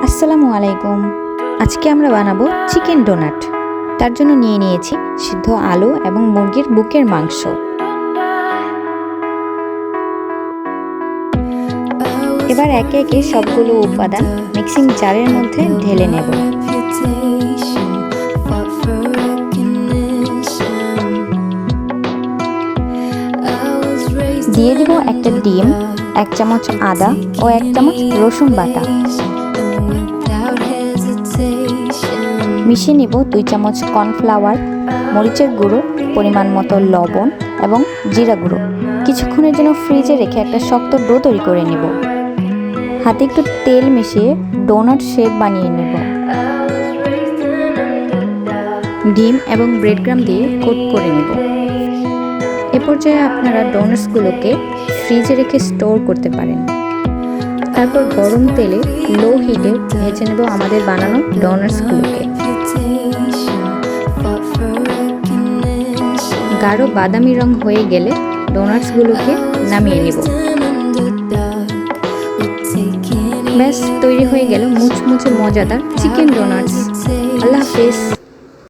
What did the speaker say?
আসসালামু আলাইকুম। আজকে আমরা বানাবো চিকেন ডোনাট। তার জন্য নিয়ে নিয়েছি সিদ্ধ আলু এবং মুরগির বুকের মাংস। এবার একে একে সবগুলো উপাদান মিক্সিং জারের মধ্যে ঢেলে নেব। দিয়ে দিব একটা ডিম, 1 চামচ আদা ও 1 চামচ রসুন বাটা। মিশিয়ে নিব 2 চামচ কর্নফ্লাওয়ার, মরিচের গুঁড়ো, পরিমাণ মতো লবণ এবং জিরা গুঁড়ো। কিছুক্ষণের জন্য ফ্রিজে রেখে একটা শক্ত ডো তৈরি করে নেব। হাতে একটু তেল মিশিয়ে ডোনাট শেপ বানিয়ে নেব। ডিম এবং ব্রেড ক্রাম্ব দিয়ে কোট করে নেব। এ পর্যায়ে আপনারা ডোনাটসগুলোকে ফ্রিজে রেখে স্টোর করতে পারেন। তারপর গরম তেলে লো হিটে ভেজে নেব আমাদের বানানো ডোনাটসগুলোকে। গাঢ় বাদামি রং হয়ে গেলে ডোনাটসগুলোকে নামিয়ে নেব। ব্যাস তৈরি হয়ে গেল মুচমুচে মজাদার চিকেন ডোনাটস। আল্লাহ হাফেজ।